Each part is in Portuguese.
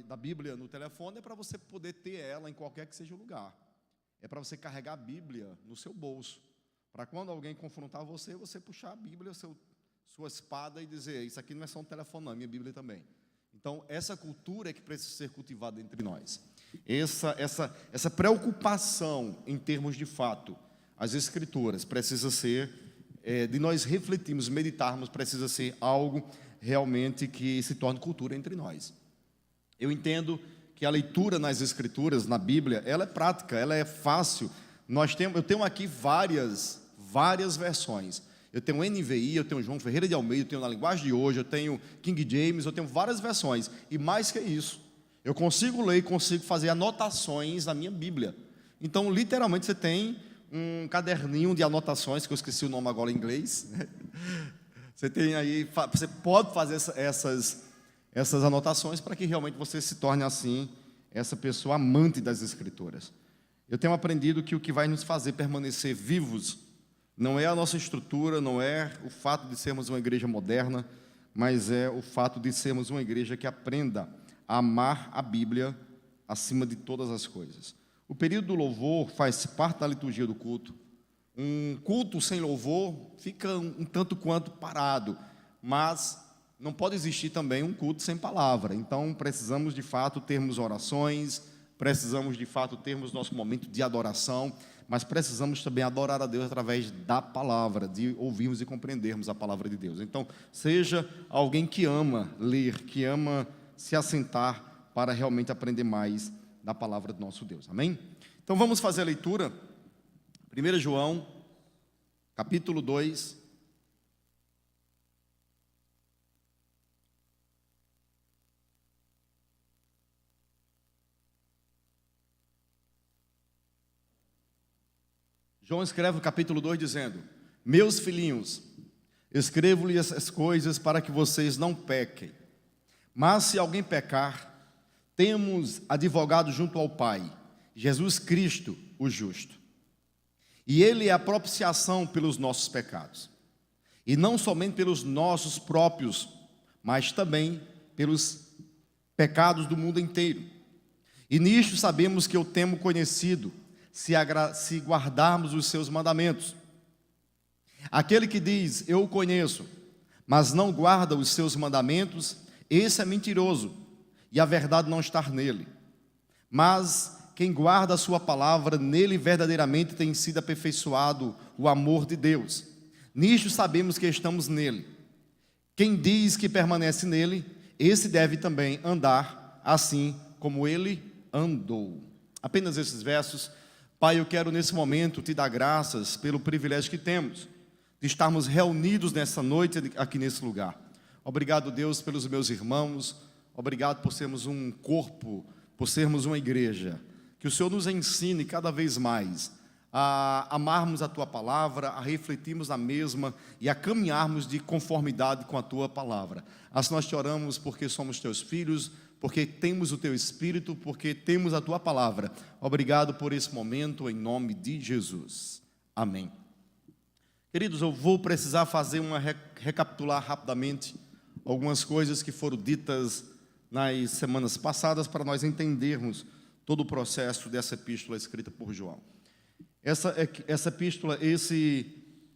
da Bíblia no telefone é para você poder ter ela em qualquer que seja o lugar. É para você carregar a Bíblia no seu bolso, para quando alguém confrontar você, você puxar a Bíblia, sua espada e dizer: isso aqui não é só um telefone não, é minha Bíblia também. Então, essa cultura é que precisa ser cultivada entre nós. Essa preocupação em termos de fato, as Escrituras, precisa ser, de nós refletirmos, meditarmos, precisa ser algo realmente que se torne cultura entre nós. Eu entendo que a leitura nas Escrituras, na Bíblia, ela é prática, ela é fácil. Eu tenho aqui várias versões. Eu tenho NVI, eu tenho João Ferreira de Almeida, eu tenho na linguagem de hoje, eu tenho King James, eu tenho várias versões. E mais que isso, eu consigo ler, consigo fazer anotações na minha Bíblia. Então, literalmente, você tem um caderninho de anotações, que eu esqueci o nome agora em inglês. Você tem aí, você pode fazer essas anotações para que realmente você se torne assim, essa pessoa amante das Escrituras. Eu tenho aprendido que o que vai nos fazer permanecer vivos não é a nossa estrutura, não é o fato de sermos uma igreja moderna, mas é o fato de sermos uma igreja que aprenda a amar a Bíblia acima de todas as coisas. O período do louvor faz parte da liturgia do culto. Um culto sem louvor fica um tanto quanto parado, mas não pode existir também um culto sem palavra. Então, precisamos de fato termos orações, precisamos de fato termos nosso momento de adoração, mas precisamos também adorar a Deus através da palavra, de ouvirmos e compreendermos a palavra de Deus. Então, seja alguém que ama ler, que ama se assentar para realmente aprender mais da palavra do nosso Deus. Amém? Então, vamos fazer a leitura. 1 João, capítulo 2. João escreve no capítulo 2 dizendo: meus filhinhos, escrevo-lhes essas coisas para que vocês não pequem. Mas se alguém pecar, temos advogado junto ao Pai, Jesus Cristo, o justo. E Ele é a propiciação pelos nossos pecados. E não somente pelos nossos próprios, mas também pelos pecados do mundo inteiro. E nisto sabemos que o temos conhecido, se guardarmos os seus mandamentos. Aquele que diz, eu o conheço, mas não guarda os seus mandamentos, esse é mentiroso, e a verdade não está nele. Mas quem guarda a sua palavra, nele verdadeiramente tem sido aperfeiçoado o amor de Deus. Nisto sabemos que estamos nele. Quem diz que permanece nele, esse deve também andar assim como ele andou. Apenas esses versos. Pai, eu quero nesse momento te dar graças pelo privilégio que temos de estarmos reunidos nessa noite aqui nesse lugar. Obrigado, Deus, pelos meus irmãos. Obrigado por sermos um corpo, por sermos uma igreja. Que o Senhor nos ensine cada vez mais a amarmos a Tua palavra, a refletirmos na mesma e a caminharmos de conformidade com a Tua palavra. Assim nós te oramos porque somos Teus filhos, porque temos o Teu Espírito, porque temos a Tua palavra. Obrigado por esse momento, em nome de Jesus. Amém. Queridos, eu vou precisar fazer recapitular rapidamente algumas coisas que foram ditas nas semanas passadas para nós entendermos todo o processo dessa epístola escrita por João. Essa epístola, esse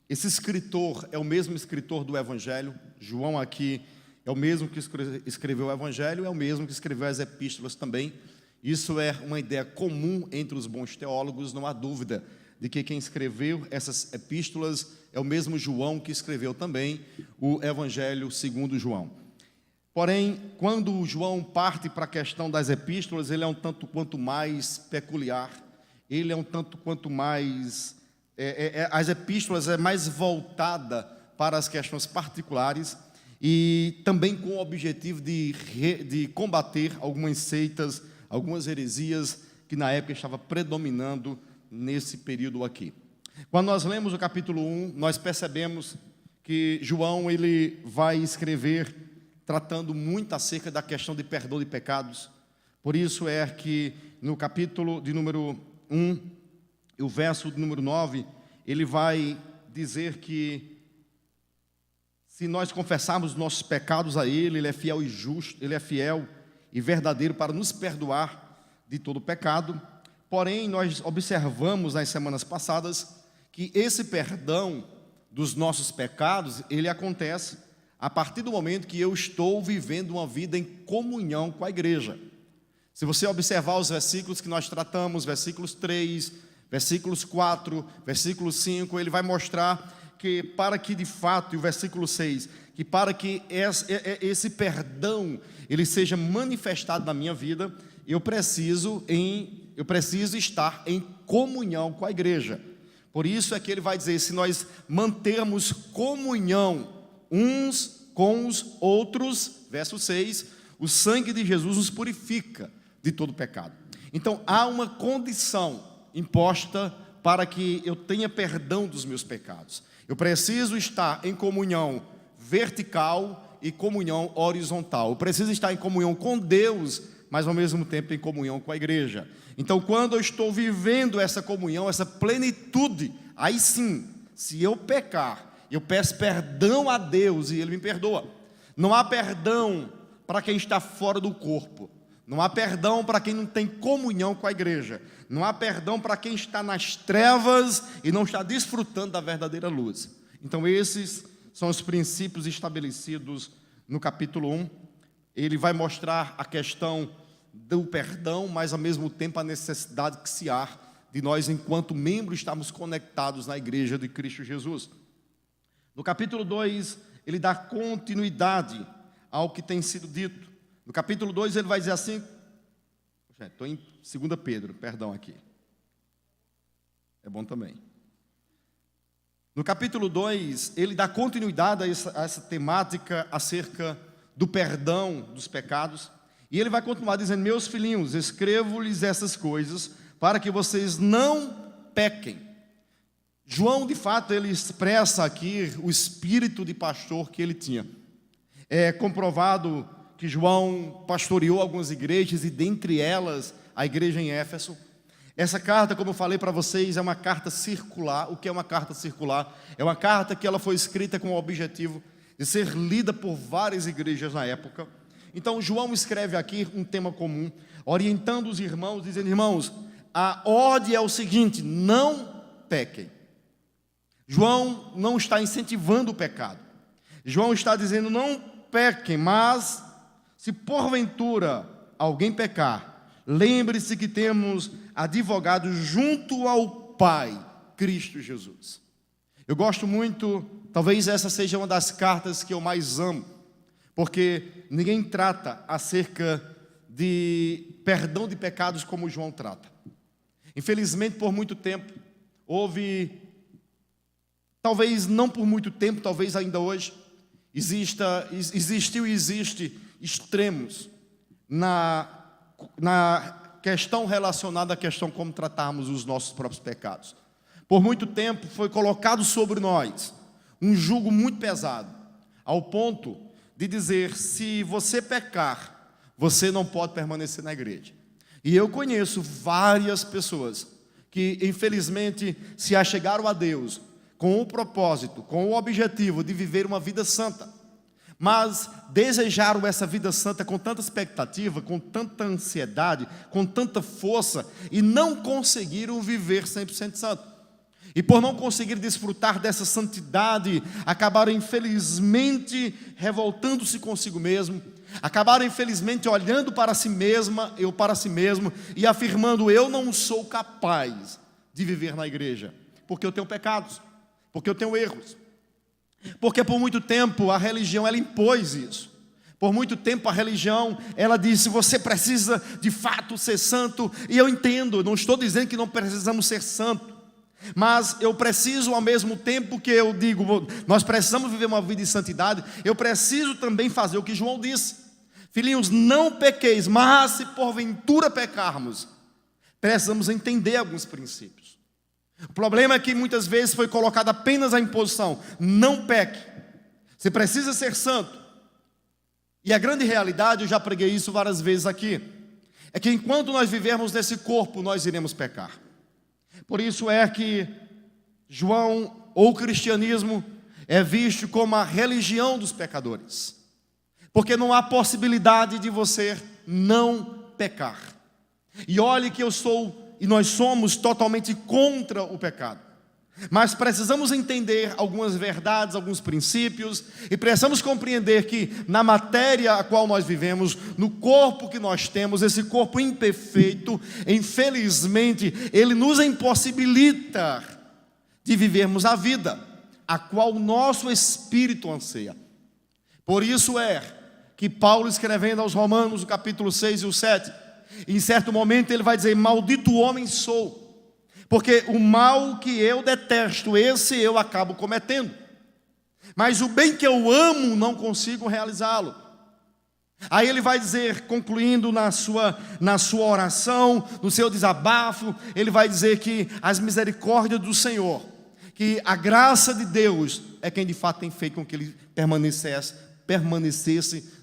escritor é o mesmo escritor do Evangelho. João aqui é o mesmo que escreveu o Evangelho, é o mesmo que escreveu as epístolas também. Isso é uma ideia comum entre os bons teólogos, não há dúvida de que quem escreveu essas epístolas é o mesmo João que escreveu também o Evangelho segundo João. Porém, quando João parte para a questão das epístolas, ele é um tanto quanto mais peculiar, ele é um tanto quanto mais... as epístolas é mais voltada para as questões particulares e também com o objetivo de combater algumas seitas, algumas heresias que na época estavam predominando nesse período aqui. Quando nós lemos o capítulo 1, nós percebemos que João ele vai escrever tratando muito acerca da questão de perdão de pecados. Por isso é que no capítulo de número 1, o verso de número 9, ele vai dizer que se nós confessarmos nossos pecados a Ele, Ele é fiel e justo, Ele é fiel e verdadeiro para nos perdoar de todo pecado. Porém, nós observamos nas semanas passadas que esse perdão dos nossos pecados, ele acontece a partir do momento que eu estou vivendo uma vida em comunhão com a igreja. Se você observar os versículos que nós tratamos, versículos 3, versículos 4, versículo 5, ele vai mostrar que para que de fato, e o versículo 6, que para que esse perdão ele seja manifestado na minha vida, eu preciso estar em comunhão com a igreja. Por isso é que ele vai dizer, se nós mantermos comunhão uns com os outros, verso 6, o sangue de Jesus nos purifica de todo pecado. Então há uma condição imposta para que eu tenha perdão dos meus pecados. Eu preciso estar em comunhão vertical e comunhão horizontal. Eu preciso estar em comunhão com Deus, mas ao mesmo tempo em comunhão com a igreja. Então, quando eu estou vivendo essa comunhão, essa plenitude, aí sim, se eu pecar, eu peço perdão a Deus e Ele me perdoa. Não há perdão para quem está fora do corpo. Não há perdão para quem não tem comunhão com a igreja. Não há perdão para quem está nas trevas e não está desfrutando da verdadeira luz. Então esses são os princípios estabelecidos no capítulo 1. Ele vai mostrar a questão do perdão, mas ao mesmo tempo a necessidade que se há de nós, enquanto membros, estarmos conectados na igreja de Cristo Jesus. No capítulo 2, ele dá continuidade ao que tem sido dito. No capítulo 2 ele vai dizer assim, estou em 2 Pedro, perdão aqui, é bom também. No capítulo 2 ele dá continuidade a essa temática acerca do perdão dos pecados, e ele vai continuar dizendo, meus filhinhos, escrevo-lhes essas coisas para que vocês não pequem. João, de fato, ele expressa aqui o espírito de pastor que ele tinha. É comprovado que João pastoreou algumas igrejas, e dentre elas a igreja em Éfeso. Essa carta, como eu falei para vocês, é uma carta circular. O que é uma carta circular? É uma carta que ela foi escrita com o objetivo de ser lida por várias igrejas na época. Então João escreve aqui um tema comum, orientando os irmãos, dizendo, irmãos, a ordem é o seguinte, não pequem. João não está incentivando o pecado. João está dizendo, não pequem, mas se porventura alguém pecar, lembre-se que temos advogado junto ao Pai, Cristo Jesus. Eu gosto muito, talvez essa seja uma das cartas que eu mais amo, porque ninguém trata acerca de perdão de pecados como João trata. Infelizmente, por muito tempo, talvez não por muito tempo, talvez ainda hoje, existiu e existe extremos na questão relacionada à questão como tratarmos os nossos próprios pecados. Por muito tempo foi colocado sobre nós um jugo muito pesado, ao ponto de dizer, se você pecar, você não pode permanecer na igreja. E eu conheço várias pessoas que infelizmente se achegaram a Deus com o propósito, com o objetivo de viver uma vida santa, mas desejaram essa vida santa com tanta expectativa, com tanta ansiedade, com tanta força, e não conseguiram viver 100% santo. E por não conseguir desfrutar dessa santidade, acabaram infelizmente revoltando-se consigo mesmo, acabaram infelizmente olhando para si mesma, para si mesmo, e afirmando, eu não sou capaz de viver na igreja, porque eu tenho pecados, porque eu tenho erros. Porque por muito tempo a religião ela impôs isso. Por muito tempo a religião ela disse, você precisa de fato ser santo. E eu entendo, não estou dizendo que não precisamos ser santo, mas eu preciso ao mesmo tempo que eu digo, nós precisamos viver uma vida de santidade, eu preciso também fazer o que João disse. Filhinhos, não pequeis, mas se porventura pecarmos, precisamos entender alguns princípios. O problema é que muitas vezes foi colocada apenas a imposição, não peque, você precisa ser santo. E a grande realidade, eu já preguei isso várias vezes aqui, é que enquanto nós vivermos nesse corpo, nós iremos pecar. Por isso é que João, ou o cristianismo, é visto como a religião dos pecadores, porque não há possibilidade de você não pecar. E olhe que nós somos totalmente contra o pecado. Mas precisamos entender algumas verdades, alguns princípios, e precisamos compreender que na matéria a qual nós vivemos, no corpo que nós temos, esse corpo imperfeito, infelizmente, ele nos impossibilita de vivermos a vida, a qual o nosso espírito anseia. Por isso é que Paulo, escrevendo aos Romanos, no capítulo 6 e o 7, em certo momento ele vai dizer: maldito homem sou, porque o mal que eu detesto, esse eu acabo cometendo. Mas o bem que eu amo, não consigo realizá-lo. Aí ele vai dizer, concluindo na sua oração, no seu desabafo, ele vai dizer que as misericórdias do Senhor, que a graça de Deus é quem de fato tem feito com que ele permanecesse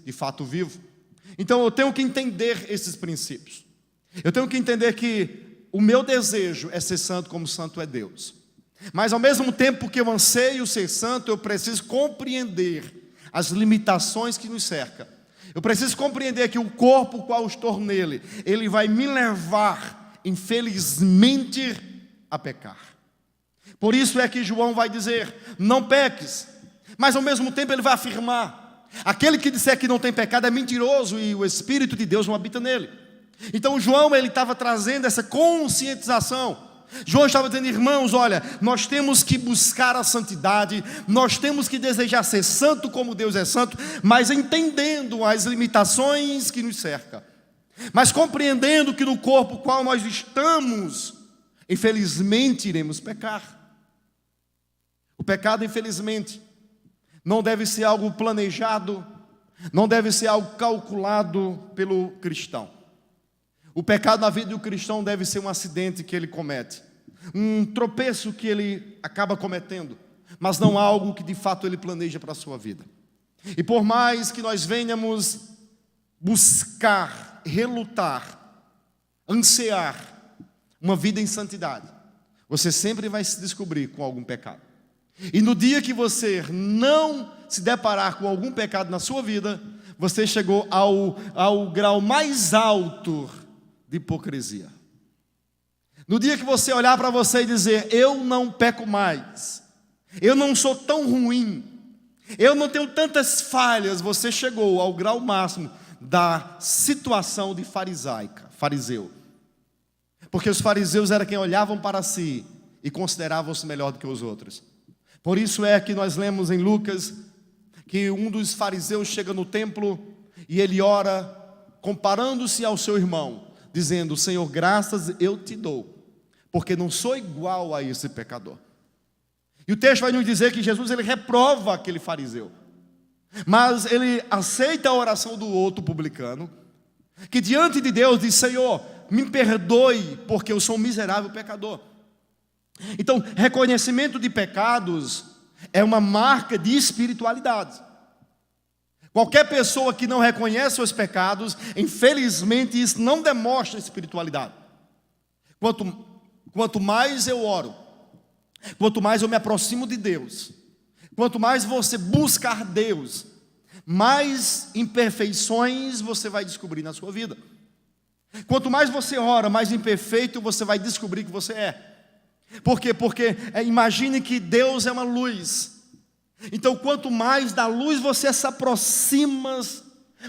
de fato vivo. Então eu tenho que entender esses princípios. Eu tenho que entender que o meu desejo é ser santo como santo é Deus. Mas ao mesmo tempo que eu anseio ser santo, eu preciso compreender as limitações que nos cercam. Eu preciso compreender que o corpo qual estou nele, ele vai me levar, infelizmente, a pecar. Por isso é que João vai dizer: não peques. Mas ao mesmo tempo ele vai afirmar: aquele que disser que não tem pecado é mentiroso e o Espírito de Deus não habita nele. Então João, ele estava trazendo essa conscientização. João estava dizendo: irmãos, olha, nós temos que buscar a santidade, nós temos que desejar ser santo como Deus é santo, mas entendendo as limitações que nos cercam, mas compreendendo que no corpo qual nós estamos, infelizmente iremos pecar. O pecado, infelizmente, não deve ser algo planejado, não deve ser algo calculado pelo cristão. O pecado na vida do cristão deve ser um acidente que ele comete, um tropeço que ele acaba cometendo, mas não algo que de fato ele planeja para a sua vida. E por mais que nós venhamos buscar, relutar, ansiar uma vida em santidade, você sempre vai se descobrir com algum pecado. E no dia que você não se deparar com algum pecado na sua vida, você chegou ao grau mais alto de hipocrisia. No dia que você olhar para você e dizer: eu não peco mais, eu não sou tão ruim, eu não tenho tantas falhas, você chegou ao grau máximo da situação de fariseu. Porque os fariseus eram quem olhavam para si e consideravam-se melhor do que os outros. Por isso é que nós lemos em Lucas que um dos fariseus chega no templo e ele ora comparando-se ao seu irmão, dizendo: Senhor, graças eu te dou, porque não sou igual a esse pecador. E o texto vai nos dizer que Jesus, ele reprova aquele fariseu, mas ele aceita a oração do outro publicano, que diante de Deus diz: Senhor, me perdoe, porque eu sou um miserável pecador. Então, reconhecimento de pecados é uma marca de espiritualidade. Qualquer pessoa que não reconhece seus pecados, infelizmente isso não demonstra espiritualidade. Quanto mais eu oro, quanto mais eu me aproximo de Deus, quanto mais você buscar Deus, mais imperfeições você vai descobrir na sua vida. Quanto mais você ora, mais imperfeito você vai descobrir que você é. Por quê? Porque imagine que Deus é uma luz. Então, quanto mais da luz você se aproxima,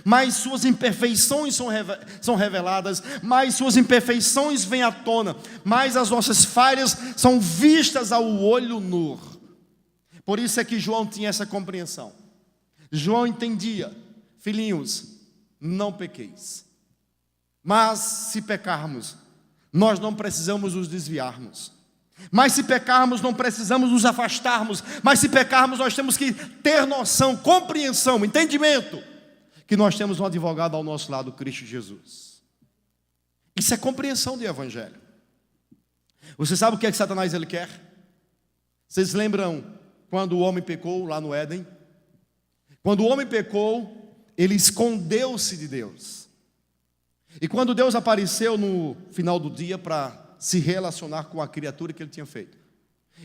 mais suas imperfeições são reveladas, mais suas imperfeições vêm à tona, mais as nossas falhas são vistas ao olho nu. Por isso é que João tinha essa compreensão. João entendia: filhinhos, não pequeis. Mas se pecarmos, nós não precisamos nos desviarmos. Mas se pecarmos, não precisamos nos afastarmos. Mas se pecarmos, nós temos que ter noção, compreensão, entendimento, que nós temos um advogado ao nosso lado, Cristo Jesus. Isso é compreensão do Evangelho. Você sabe o que é que Satanás ele quer? Vocês lembram quando o homem pecou lá no Éden? Quando o homem pecou, ele escondeu-se de Deus. E quando Deus apareceu no final do dia para se relacionar com a criatura que ele tinha feito,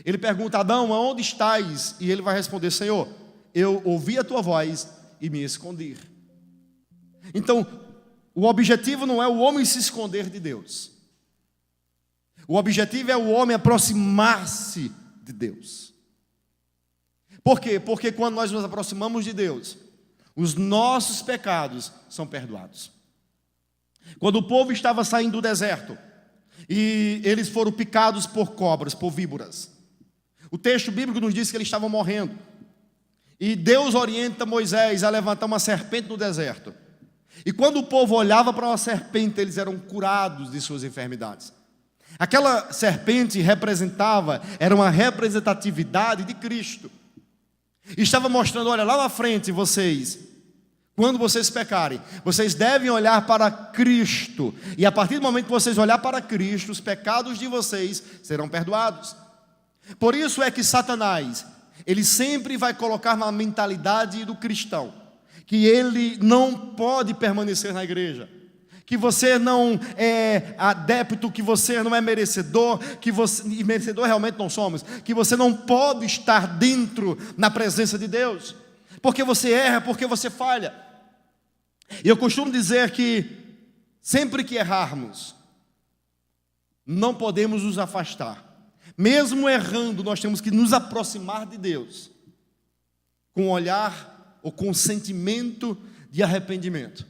ele pergunta: Adão, aonde estás? E ele vai responder: Senhor, eu ouvi a tua voz e me escondi. Então, o objetivo não é o homem se esconder de Deus. O objetivo é o homem aproximar-se de Deus. Por quê? Porque quando nós nos aproximamos de Deus, os nossos pecados são perdoados. Quando o povo estava saindo do deserto, e eles foram picados por cobras, por víboras, o texto bíblico nos diz que eles estavam morrendo. E Deus orienta Moisés a levantar uma serpente no deserto. E quando o povo olhava para uma serpente, eles eram curados de suas enfermidades. Aquela serpente era uma representatividade de Cristo. E estava mostrando, olha, lá na frente vocês, quando vocês pecarem, vocês devem olhar para Cristo. E a partir do momento que vocês olhar para Cristo, os pecados de vocês serão perdoados. Por isso é que Satanás, ele sempre vai colocar na mentalidade do cristão que ele não pode permanecer na igreja, que você não é adepto, que você não é merecedor, e merecedor realmente não somos, que você não pode estar dentro na presença de Deus, porque você erra, porque você falha. E eu costumo dizer que sempre que errarmos, não podemos nos afastar. Mesmo errando, nós temos que nos aproximar de Deus com um olhar ou com um sentimento de arrependimento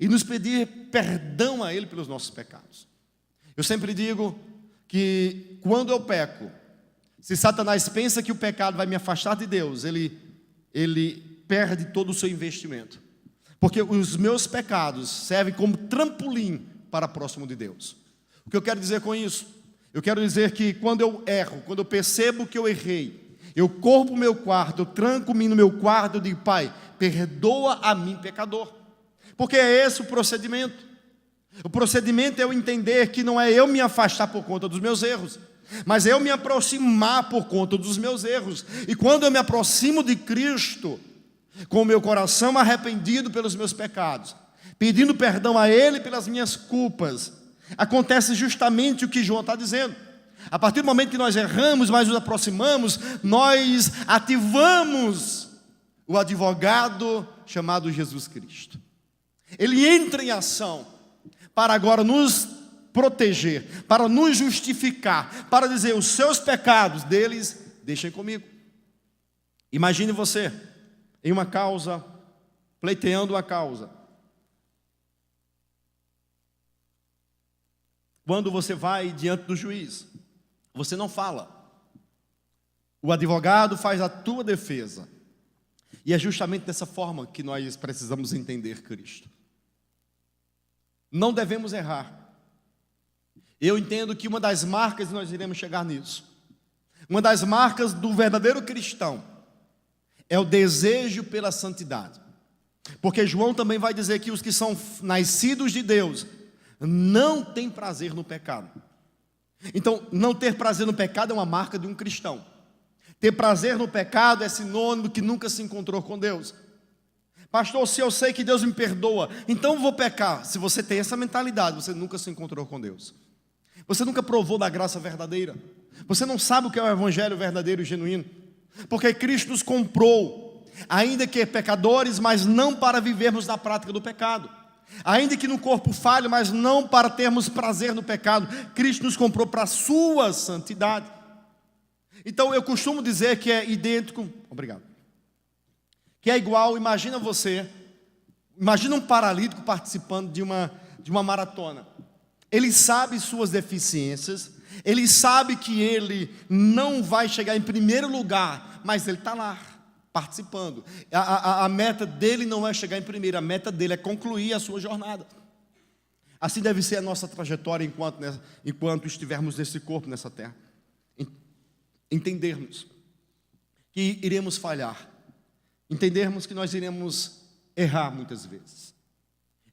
e nos pedir perdão a Ele pelos nossos pecados. Eu sempre digo que quando eu peco, se Satanás pensa que o pecado vai me afastar de Deus, ele perde todo o seu investimento, porque os meus pecados servem como trampolim para próximo de Deus. O que eu quero dizer com isso? Eu quero dizer que quando eu erro, quando eu percebo que eu errei, eu corro para o meu quarto, eu tranco-me no meu quarto, eu digo, Pai, perdoa a mim, pecador. Porque é esse o procedimento. O procedimento é eu entender que não é eu me afastar por conta dos meus erros, mas é eu me aproximar por conta dos meus erros. E quando eu me aproximo de Cristo, com o meu coração arrependido pelos meus pecados, pedindo perdão a Ele pelas minhas culpas, acontece justamente o que João está dizendo. A partir do momento que nós erramos, mas nos aproximamos, nós ativamos o advogado chamado Jesus Cristo. Ele entra em ação para agora nos proteger, para nos justificar, para dizer, os seus pecados deles, deixem comigo. Imagine você em uma causa, pleiteando uma causa. Quando você vai diante do juiz, você não fala. O advogado faz a tua defesa. E é justamente dessa forma que nós precisamos entender Cristo. Não devemos errar. Eu entendo que uma das marcas, nós iremos chegar nisso, uma das marcas do verdadeiro cristão é o desejo pela santidade. Porque João também vai dizer que os que são nascidos de Deus não têm prazer no pecado. Então, não ter prazer no pecado é uma marca de um cristão. Ter prazer no pecado é sinônimo que nunca se encontrou com Deus. Pastor, se eu sei que Deus me perdoa, então eu vou pecar. Se você tem essa mentalidade, você nunca se encontrou com Deus. Você nunca provou da graça verdadeira. Você não sabe o que é o evangelho verdadeiro e genuíno. Porque Cristo nos comprou, ainda que pecadores, mas não para vivermos na prática do pecado. Ainda que no corpo falho, mas não para termos prazer no pecado. Cristo nos comprou para a sua santidade. Então eu costumo dizer que é idêntico, obrigado, que é igual, imagina um paralítico participando de uma maratona. Ele sabe suas deficiências, ele sabe que ele não vai chegar em primeiro lugar, mas ele está lá, participando. A meta dele não é chegar em primeiro, a meta dele é concluir a sua jornada. Assim deve ser a nossa trajetória enquanto estivermos nesse corpo, nessa terra. Entendermos que iremos falhar, entendermos que nós iremos errar muitas vezes,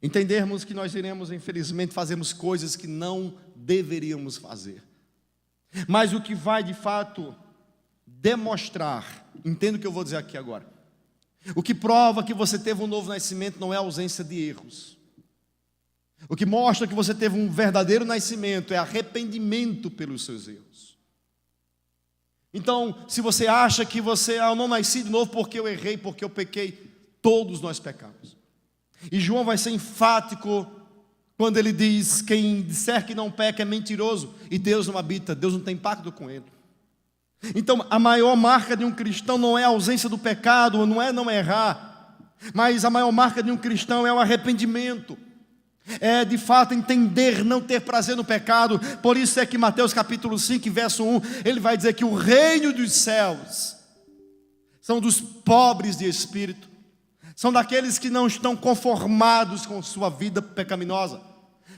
entendermos que nós iremos, infelizmente, fazermos coisas que não deveríamos fazer. Mas o que vai de fato demonstrar, entenda o que eu vou dizer aqui agora, o que prova que você teve um novo nascimento não é a ausência de erros. O que mostra que você teve um verdadeiro nascimento é arrependimento pelos seus erros. Então, se você acha que eu não nasci de novo porque eu errei, porque eu pequei, todos nós pecamos. E João vai ser enfático quando ele diz: quem disser que não peca é mentiroso, e Deus não habita, Deus não tem pacto com ele. Então, a maior marca de um cristão não é a ausência do pecado, não é não errar, mas a maior marca de um cristão é o arrependimento. É de fato entender, não ter prazer no pecado. Por isso é que Mateus capítulo 5, verso 1, ele vai dizer que o reino dos céus são dos pobres de espírito, são daqueles que não estão conformados com sua vida pecaminosa,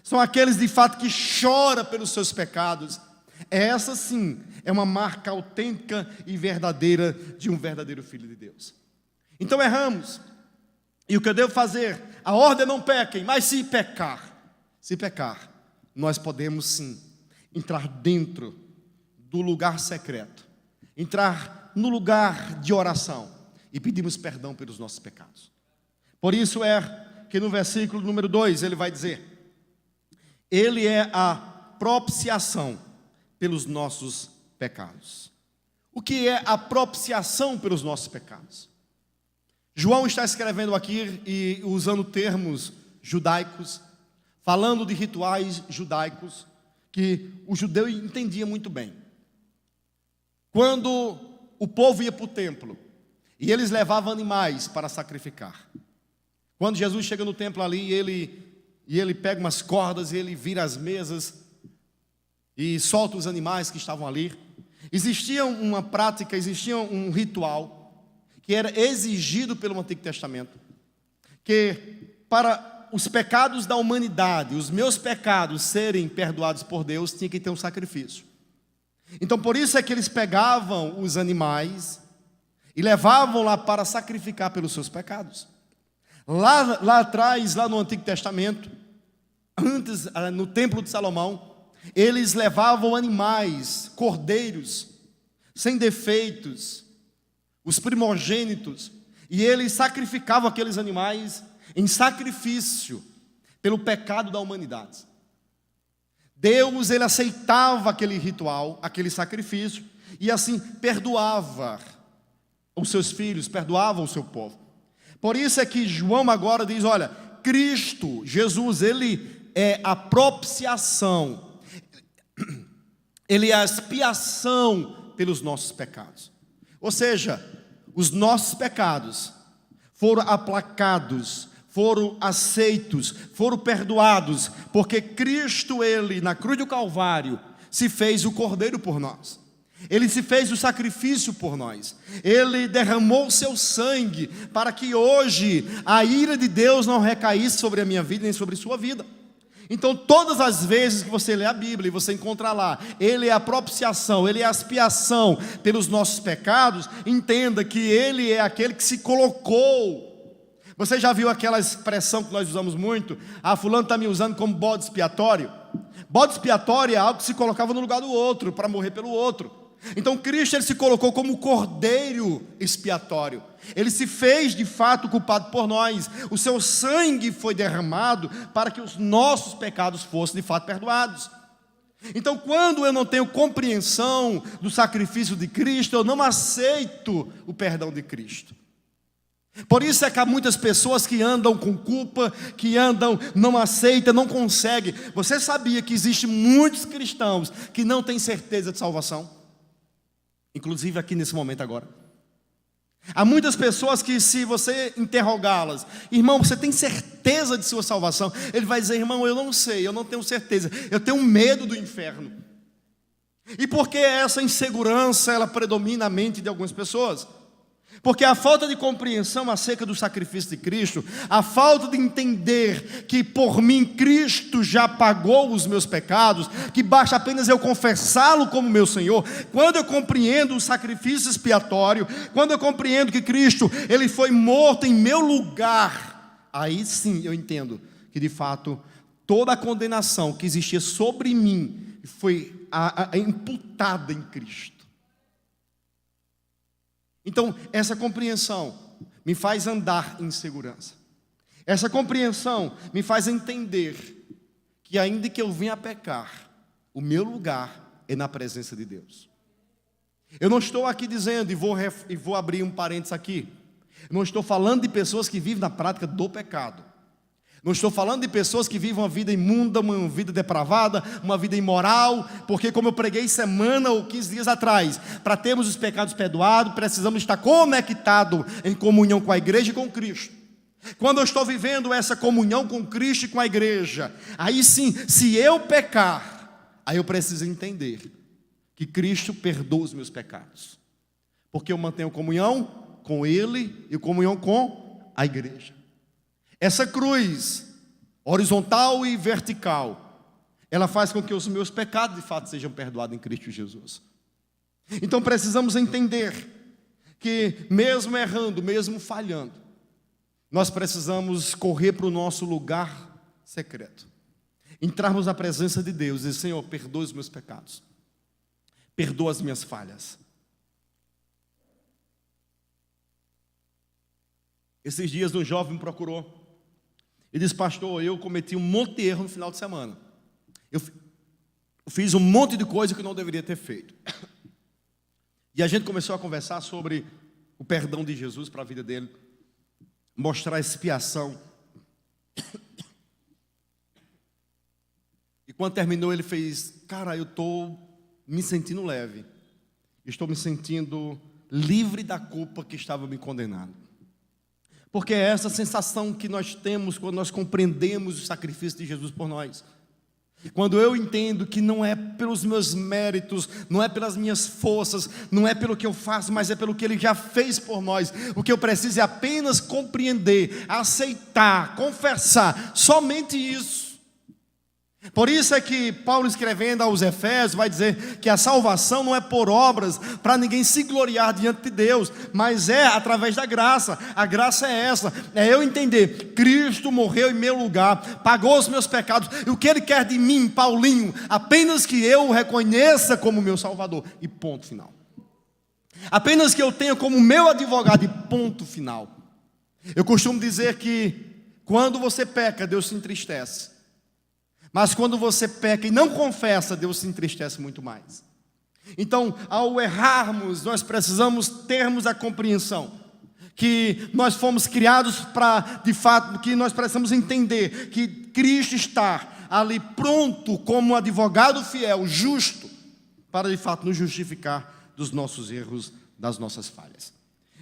são aqueles de fato que choram pelos seus pecados. Essa sim é uma marca autêntica e verdadeira de um verdadeiro filho de Deus. Então erramos, e o que eu devo fazer? A ordem é não pequem, mas se pecar, nós podemos sim entrar dentro do lugar secreto, entrar no lugar de oração e pedimos perdão pelos nossos pecados. Por isso é que no versículo número 2 ele vai dizer: ele é a propiciação pelos nossos pecados. O que é a propiciação pelos nossos pecados? João está escrevendo aqui e usando termos judaicos, falando de rituais judaicos que o judeu entendia muito bem. Quando o povo ia para o templo e eles levavam animais para sacrificar. Quando Jesus chega no templo ali, ele pega umas cordas e ele vira as mesas e solta os animais que estavam ali. Existia uma prática, existia um ritual que era exigido pelo Antigo Testamento, que para os pecados da humanidade, os meus pecados serem perdoados por Deus, tinha que ter um sacrifício. Então por isso é que eles pegavam os animais e levavam lá para sacrificar pelos seus pecados. Lá atrás, lá no Antigo Testamento, antes, no Templo de Salomão, eles levavam animais, cordeiros, sem defeitos, os primogênitos, e eles sacrificavam aqueles animais em sacrifício pelo pecado da humanidade. Deus, ele aceitava aquele ritual, aquele sacrifício, e assim perdoava os seus filhos, perdoava o seu povo. Por isso é que João agora diz: olha, Cristo, Jesus, ele é a propiciação, ele é a expiação pelos nossos pecados. Ou seja, os nossos pecados foram aplacados, foram aceitos, foram perdoados, porque Cristo, ele, na cruz do Calvário, se fez o cordeiro por nós. Ele se fez o sacrifício por nós. Ele derramou o seu sangue para que hoje a ira de Deus não recaísse sobre a minha vida nem sobre a sua vida. Então todas as vezes que você lê a Bíblia e você encontra lá, ele é a propiciação, ele é a expiação pelos nossos pecados, entenda que ele é aquele que se colocou. Você já viu aquela expressão que nós usamos muito? Fulano está me usando como bode expiatório. Bode expiatório é algo que se colocava no lugar do outro, para morrer pelo outro. Então Cristo, ele se colocou como cordeiro expiatório. Ele se fez de fato culpado por nós. O seu sangue foi derramado para que os nossos pecados fossem de fato perdoados. Então quando eu não tenho compreensão do sacrifício de Cristo, eu não aceito o perdão de Cristo. Por isso é que há muitas pessoas que andam com culpa, que andam, não aceitam, não conseguem. Você sabia que existem muitos cristãos que não têm certeza de salvação? Inclusive aqui nesse momento agora. Há muitas pessoas que, se você interrogá-las: irmão, você tem certeza de sua salvação? Ele vai dizer: irmão, eu não sei, eu não tenho certeza, eu tenho medo do inferno. E por que essa insegurança, ela predomina a mente de algumas pessoas? Porque a falta de compreensão acerca do sacrifício de Cristo, a falta de entender que por mim Cristo já pagou os meus pecados, que basta apenas eu confessá-lo como meu Senhor. Quando eu compreendo o sacrifício expiatório, quando eu compreendo que Cristo, ele foi morto em meu lugar, aí sim eu entendo que de fato toda a condenação que existia sobre mim foi imputada em Cristo. Então, essa compreensão me faz andar em segurança. Essa compreensão me faz entender que ainda que eu venha a pecar, o meu lugar é na presença de Deus. Eu não estou aqui dizendo, e vou abrir um parênteses aqui, não estou falando de pessoas que vivem na prática do pecado. Não estou falando de pessoas que vivem uma vida imunda, uma vida depravada, uma vida imoral, porque como eu preguei semana ou 15 dias atrás, para termos os pecados perdoados, precisamos estar conectados em comunhão com a igreja e com Cristo. Quando eu estou vivendo essa comunhão com Cristo e com a igreja, aí sim, se eu pecar, aí eu preciso entender que Cristo perdoa os meus pecados, porque eu mantenho comunhão com Ele e comunhão com a igreja. Essa cruz, horizontal e vertical, ela faz com que os meus pecados de fato sejam perdoados em Cristo Jesus. Então precisamos entender que mesmo errando, mesmo falhando, nós precisamos correr para o nosso lugar secreto, entrarmos na presença de Deus e dizer: Senhor, perdoa os meus pecados, perdoa as minhas falhas. Esses dias um jovem me procurou e disse: pastor, eu cometi um monte de erro no final de semana. Eu fiz um monte de coisa que eu não deveria ter feito. E a gente começou a conversar sobre o perdão de Jesus para a vida dele, mostrar a expiação. E quando terminou, ele fez: cara, eu estou me sentindo leve, estou me sentindo livre da culpa que estava me condenando. Porque é essa sensação que nós temos quando nós compreendemos o sacrifício de Jesus por nós. Quando eu entendo que não é pelos meus méritos, não é pelas minhas forças, não é pelo que eu faço, mas é pelo que Ele já fez por nós. O que eu preciso é apenas compreender, aceitar, confessar, somente isso. Por isso é que Paulo, escrevendo aos Efésios, vai dizer que a salvação não é por obras, para ninguém se gloriar diante de Deus, mas é através da graça. A graça é essa, é eu entender: Cristo morreu em meu lugar, pagou os meus pecados, e o que Ele quer de mim, Paulinho? Apenas que eu o reconheça como meu Salvador, e ponto final. Apenas que eu tenha como meu advogado, e ponto final. Eu costumo dizer que quando você peca, Deus se entristece. Mas quando você peca e não confessa, Deus se entristece muito mais. Então, ao errarmos, nós precisamos termos a compreensão que nós fomos criados para, de fato, que nós precisamos entender que Cristo está ali pronto como advogado fiel, justo, para de fato nos justificar dos nossos erros, das nossas falhas.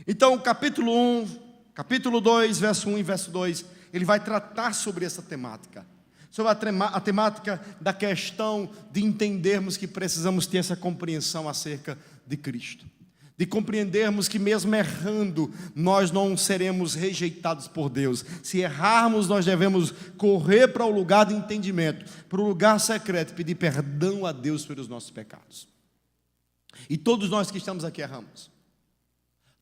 Então, capítulo 1, capítulo 2, verso 1 e verso 2, ele vai tratar sobre essa temática. Sobre a temática da questão de entendermos que precisamos ter essa compreensão acerca de Cristo. De compreendermos que mesmo errando, nós não seremos rejeitados por Deus. Se errarmos, nós devemos correr para o lugar de entendimento, para o lugar secreto, pedir perdão a Deus pelos nossos pecados. E todos nós que estamos aqui erramos.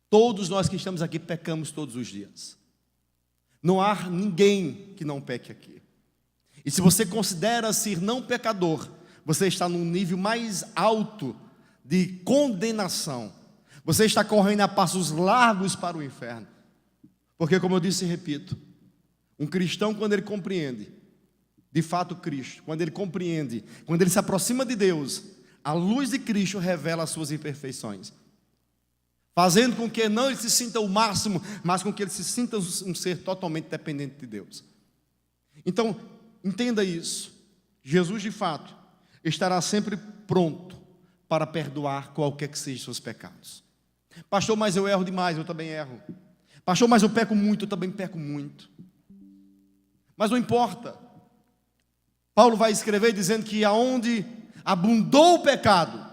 Todos nós que estamos aqui pecamos todos os dias. Não há ninguém que não peque aqui. E se você considera ser não pecador, você está num nível mais alto de condenação. Você está correndo a passos largos para o inferno. Porque, como eu disse e repito, um cristão, quando ele compreende, de fato Cristo, quando ele compreende, quando ele se aproxima de Deus, a luz de Cristo revela as suas imperfeições, fazendo com que não ele se sinta o máximo, mas com que ele se sinta um ser totalmente dependente de Deus. Então, entenda isso: Jesus de fato estará sempre pronto para perdoar qualquer que sejam seus pecados. Pastor, mas eu erro demais. Eu também erro. Pastor, mas eu peco muito. Eu também peco muito. Mas não importa. Paulo vai escrever dizendo que aonde abundou o pecado,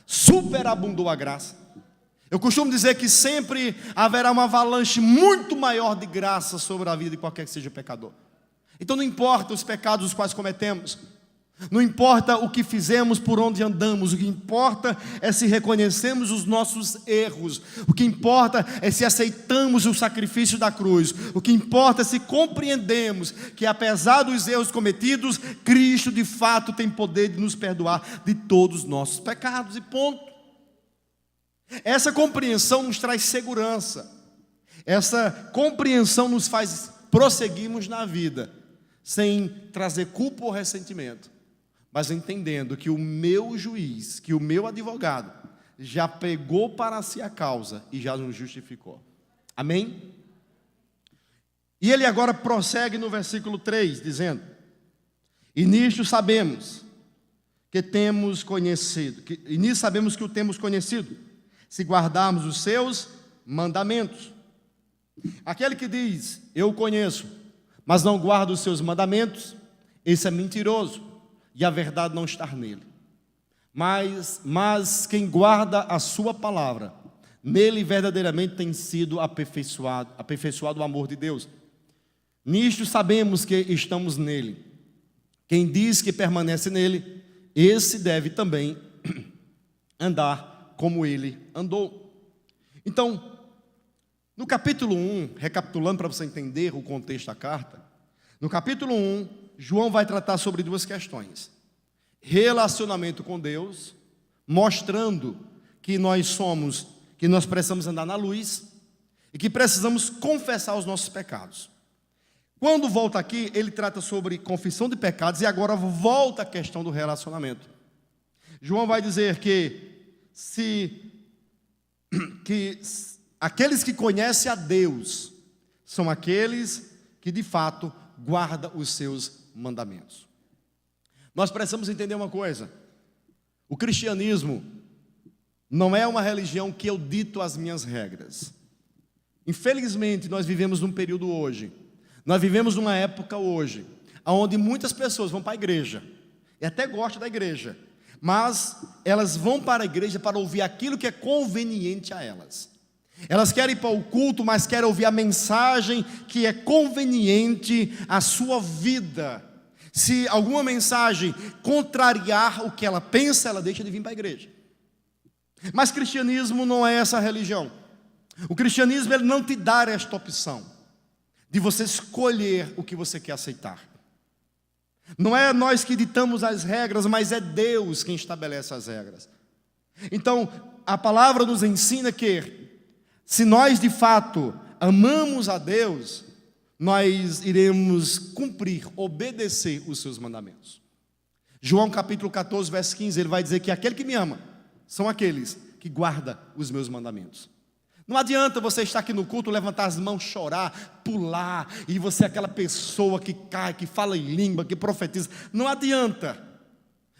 superabundou a graça. Eu costumo dizer que sempre haverá uma avalanche muito maior de graça sobre a vida de qualquer que seja pecador. Então não importa os pecados os quais cometemos, não importa o que fizemos, por onde andamos, o que importa é se reconhecemos os nossos erros, o que importa é se aceitamos o sacrifício da cruz, o que importa é se compreendemos que apesar dos erros cometidos, Cristo de fato tem poder de nos perdoar de todos os nossos pecados, e ponto. Essa compreensão nos traz segurança, essa compreensão nos faz prosseguirmos na vida, sem trazer culpa ou ressentimento, mas entendendo que o meu juiz, que o meu advogado, já pegou para si a causa e já nos justificou. Amém? E ele agora prossegue no versículo 3, dizendo: e nisto sabemos que temos conhecido, e nisso sabemos que o temos conhecido, se guardarmos os seus mandamentos. Aquele que diz, eu o conheço, mas não guarda os seus mandamentos, esse é mentiroso, e a verdade não está nele. Mas quem guarda a sua palavra, nele verdadeiramente tem sido aperfeiçoado o amor de Deus. Nisto sabemos que estamos nele. Quem diz que permanece nele, esse deve também andar como ele andou. Então, no capítulo 1, recapitulando para você entender o contexto da carta, no capítulo 1, João vai tratar sobre duas questões: relacionamento com Deus, mostrando que nós precisamos andar na luz e que precisamos confessar os nossos pecados. Quando volta aqui, ele trata sobre confissão de pecados e agora volta a questão do relacionamento. João vai dizer que aqueles que conhecem a Deus são aqueles que de fato guardam os seus mandamentos. Nós precisamos entender uma coisa: o cristianismo não é uma religião que eu dito as minhas regras. Infelizmente, nós vivemos num período hoje, nós vivemos numa época hoje, onde muitas pessoas vão para a igreja, e até gostam da igreja, mas elas vão para a igreja para ouvir aquilo que é conveniente a elas. Elas querem ir para o culto, mas querem ouvir a mensagem que é conveniente à sua vida. Se alguma mensagem contrariar o que ela pensa, ela deixa de vir para a igreja. Mas cristianismo não é essa religião. O cristianismo, ele não te dá esta opção de você escolher o que você quer aceitar. Não é nós que ditamos as regras, mas é Deus quem estabelece as regras. Então, a palavra nos ensina que, se nós de fato amamos a Deus, nós iremos cumprir, obedecer os seus mandamentos. João capítulo 14, verso 15, ele vai dizer que aquele que me ama são aqueles que guardam os meus mandamentos. Não adianta você estar aqui no culto, levantar as mãos, chorar, pular, e você é aquela pessoa que cai, que fala em língua, que profetiza. Não adianta.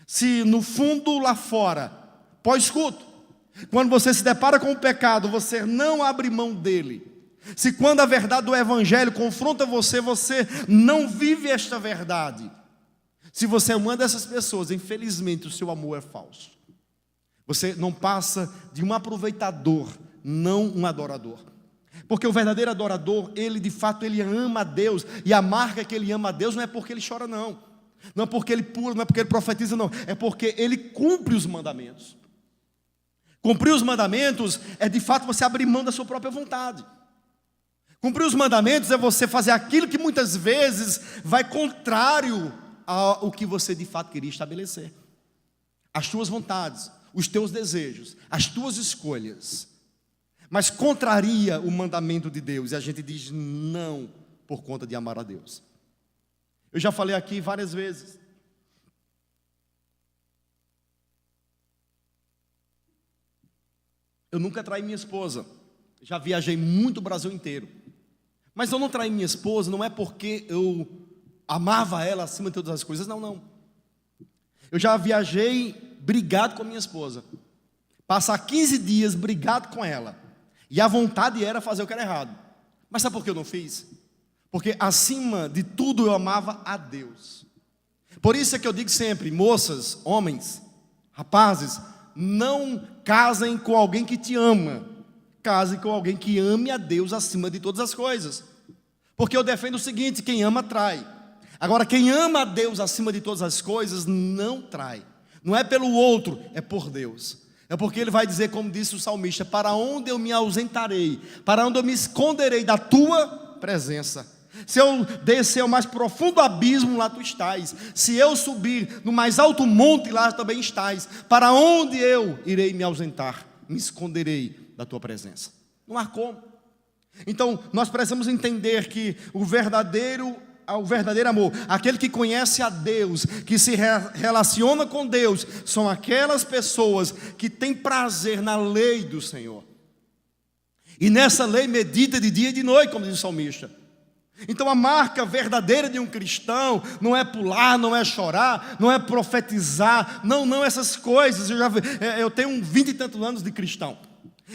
Se no fundo lá fora, pós-culto, quando você se depara com o pecado, você não abre mão dele. Se quando a verdade do evangelho confronta você, você não vive esta verdade. Se você é uma dessas pessoas, infelizmente o seu amor é falso. Você não passa de um aproveitador, não um adorador. Porque o verdadeiro adorador, ele de fato, ele ama a Deus. E a marca que ele ama a Deus não é porque ele chora, não. Não é porque ele pula, não é porque ele profetiza, não. É porque ele cumpre os mandamentos. Cumprir os mandamentos é de fato você abrir mão da sua própria vontade. Cumprir os mandamentos é você fazer aquilo que muitas vezes vai contrário ao que você de fato queria estabelecer. As tuas vontades, os teus desejos, as tuas escolhas. Mas contraria o mandamento de Deus, e a gente diz não por conta de amar a Deus. Eu já falei aqui várias vezes. Eu nunca traí minha esposa. Já viajei muito o Brasil inteiro. Mas eu não traí minha esposa, não é porque eu amava ela acima de todas as coisas, não. Eu já viajei brigado com a minha esposa. Passar 15 dias brigado com ela. E a vontade era fazer o que era errado. Mas sabe por que eu não fiz? Porque acima de tudo eu amava a Deus. Por isso é que eu digo sempre, moças, homens, rapazes, não casem com alguém que te ama. Casem com alguém que ame a Deus acima de todas as coisas. Porque eu defendo o seguinte: quem ama trai. Agora, quem ama a Deus acima de todas as coisas não trai. Não é pelo outro, é por Deus. É porque ele vai dizer, como disse o salmista: para onde eu me ausentarei, para onde eu me esconderei da tua presença. Se eu descer ao mais profundo abismo, lá tu estás. Se eu subir no mais alto monte, lá também estás. Para onde eu irei me ausentar? Me esconderei da tua presença. Não há como. Então, nós precisamos entender que o verdadeiro amor, aquele que conhece a Deus, que se relaciona com Deus, são aquelas pessoas que têm prazer na lei do Senhor. E nessa lei medita de dia e de noite, como diz o salmista. Então a marca verdadeira de um cristão não é pular, não é chorar, não é profetizar, não essas coisas. Eu tenho 20 e tantos anos de cristão.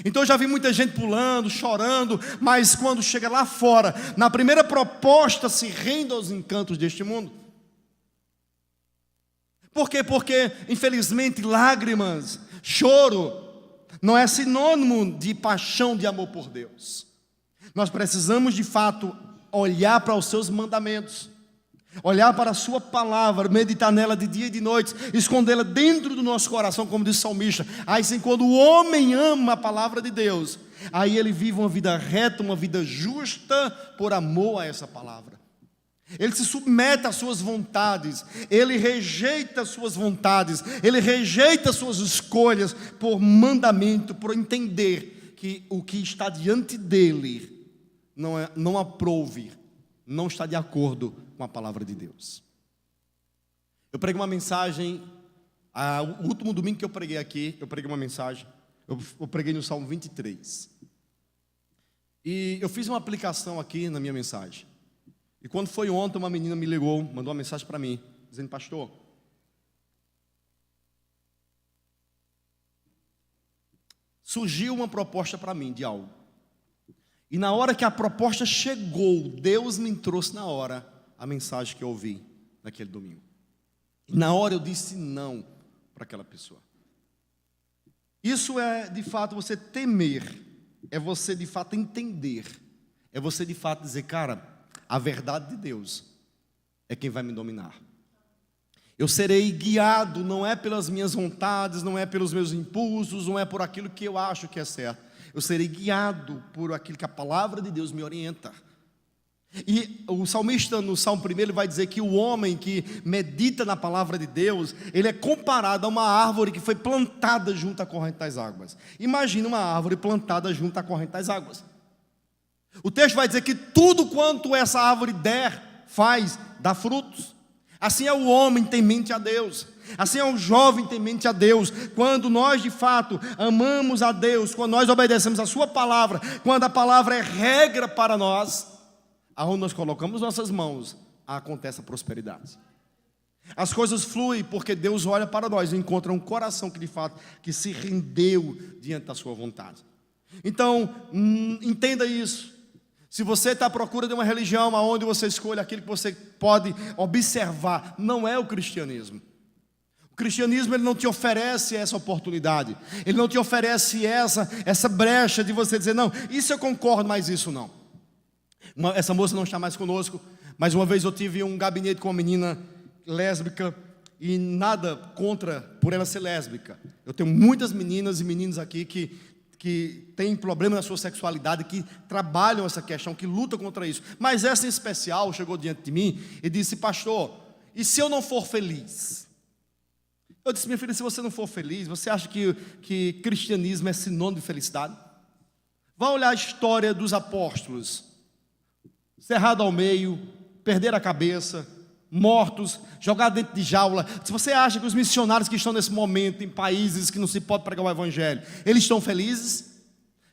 Então eu já vi muita gente pulando, chorando, mas quando chega lá fora, na primeira proposta, se rende aos encantos deste mundo. Por quê? Porque, infelizmente, lágrimas, choro, não é sinônimo de paixão, de amor por Deus. Nós precisamos, de fato, olhar para os seus mandamentos, olhar para a sua palavra, meditar nela de dia e de noite, escondê-la dentro do nosso coração, como diz o salmista. Aí sim, quando o homem ama a palavra de Deus, aí ele vive uma vida reta, uma vida justa, por amor a essa palavra. Ele se submete às suas vontades, ele rejeita as suas vontades, ele rejeita as suas escolhas por mandamento, por entender que o que está diante dele não aprove, não está de acordo com a palavra de Deus. Eu preguei uma mensagem, o último domingo que eu preguei aqui, eu preguei uma mensagem, eu preguei no Salmo 23. E eu fiz uma aplicação aqui na minha mensagem. E quando foi ontem, uma menina me ligou, mandou uma mensagem para mim, dizendo: pastor, surgiu uma proposta para mim de algo. E na hora que a proposta chegou, Deus me trouxe na hora a mensagem que eu ouvi naquele domingo. E na hora eu disse não para aquela pessoa. Isso é de fato você temer, é você de fato entender, é você de fato dizer: cara, a verdade de Deus é quem vai me dominar. Eu serei guiado, não é pelas minhas vontades, não é pelos meus impulsos, não é por aquilo que eu acho que é certo. Eu serei guiado por aquilo que a palavra de Deus me orienta. E o salmista, no Salmo 1, ele vai dizer que o homem que medita na palavra de Deus, ele é comparado a uma árvore que foi plantada junto à corrente das águas. Imagina uma árvore plantada junto à corrente das águas. O texto vai dizer que tudo quanto essa árvore der, dá frutos. Assim é o homem temente a Deus. Assim é o jovem temente a Deus. Quando nós de fato amamos a Deus, quando nós obedecemos a sua palavra, quando a palavra é regra para nós, aonde nós colocamos nossas mãos, acontece a prosperidade. As coisas fluem porque Deus olha para nós e encontra um coração que de fato que se rendeu diante da sua vontade. Então, entenda isso. Se você está à procura de uma religião onde você escolhe aquilo que você pode observar, não é o cristianismo. O cristianismo, ele não te oferece essa oportunidade. Ele não te oferece essa brecha de você dizer: não, isso eu concordo, mas isso não. Essa moça não está mais conosco, mas uma vez eu tive um gabinete com uma menina lésbica, e nada contra por ela ser lésbica. Eu tenho muitas meninas e meninos aqui que têm problema na sua sexualidade, que trabalham essa questão, que lutam contra isso. Mas essa em especial chegou diante de mim e disse: pastor, e se eu não for feliz? Eu disse: minha filha, se você não for feliz, você acha que cristianismo é sinônimo de felicidade? Vá olhar a história dos apóstolos: cerrado ao meio, perder a cabeça, mortos, jogados dentro de jaula. Se você acha que os missionários que estão nesse momento em países que não se pode pregar o evangelho, eles estão felizes?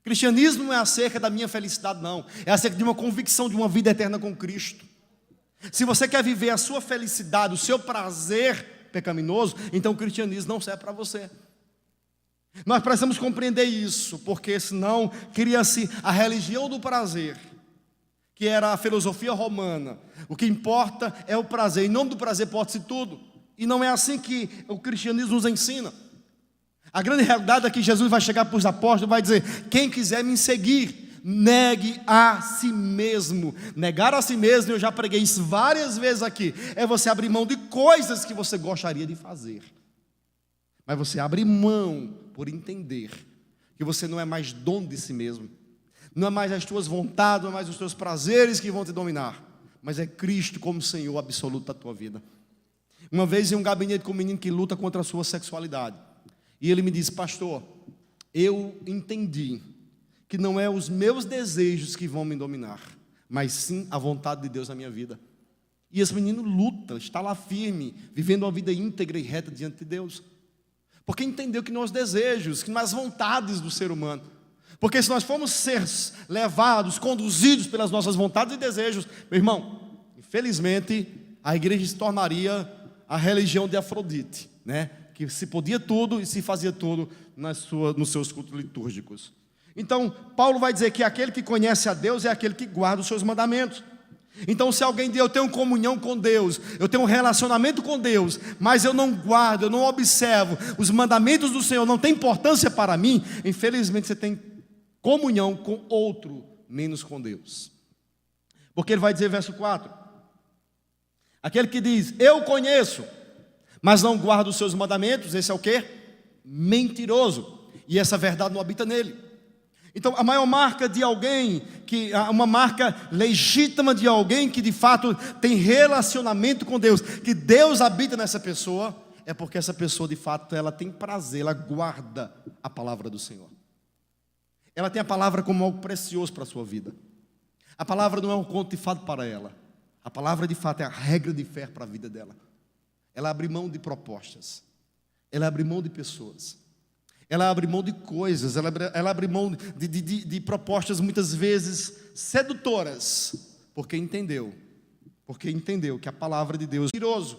Cristianismo não é acerca da minha felicidade, não. É acerca de uma convicção de uma vida eterna com Cristo. Se você quer viver a sua felicidade, o seu prazer pecaminoso, então o cristianismo não serve para você. Nós precisamos compreender isso, porque senão cria-se a religião do prazer, que era a filosofia romana. O que importa é o prazer, em nome do prazer pode-se tudo. E não é assim que o cristianismo nos ensina. A grande realidade é que Jesus vai chegar para os apóstolos e vai dizer: quem quiser me seguir, negue a si mesmo. Negar a si mesmo, eu já preguei isso várias vezes aqui, é você abrir mão de coisas que você gostaria de fazer, mas você abre mão por entender que você não é mais dono de si mesmo, não é mais as tuas vontades, não é mais os teus prazeres que vão te dominar, mas é Cristo como Senhor absoluto da tua vida. Uma vez em um gabinete com um menino que luta contra a sua sexualidade, e ele me disse: pastor, eu entendi que não é os meus desejos que vão me dominar, mas sim a vontade de Deus na minha vida. E esse menino luta, está lá firme, vivendo uma vida íntegra e reta diante de Deus, porque entendeu que não os desejos, que não as vontades do ser humano, Porque se nós formos ser levados, conduzidos pelas nossas vontades e desejos, meu irmão, infelizmente, a igreja se tornaria a religião de Afrodite, né? Que se podia tudo e se fazia tudo nos seus cultos litúrgicos. Então, Paulo vai dizer que aquele que conhece a Deus é aquele que guarda os seus mandamentos. Então, se alguém diz, eu tenho comunhão com Deus, eu tenho um relacionamento com Deus, mas eu não guardo, eu não observo, os mandamentos do Senhor não têm importância para mim, infelizmente você tem comunhão com outro, menos com Deus. Porque ele vai dizer, verso 4, aquele que diz, eu conheço, mas não guarda os seus mandamentos, esse é o quê? Mentiroso, e essa verdade não habita nele. Então, a maior marca de alguém, uma marca legítima de alguém que de fato tem relacionamento com Deus, que Deus habita nessa pessoa, é porque essa pessoa de fato ela tem prazer, ela guarda a palavra do Senhor. Ela tem a palavra como algo precioso para a sua vida. A palavra não é um conto de fado para ela. A palavra de fato é a regra de fé para a vida dela. Ela abre mão de propostas, ela abre mão de pessoas, ela abre mão de coisas, ela abre mão de propostas muitas vezes sedutoras, porque entendeu que a palavra de Deus é mentiroso.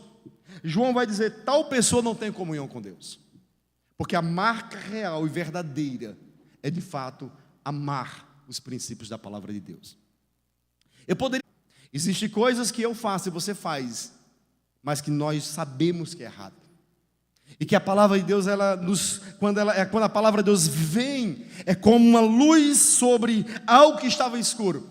João vai dizer, tal pessoa não tem comunhão com Deus, porque a marca real e verdadeira é de fato amar os princípios da palavra de Deus. Existem coisas que eu faço e você faz, mas que nós sabemos que é errado. E que a palavra de Deus, quando a palavra de Deus vem, é como uma luz sobre algo que estava escuro.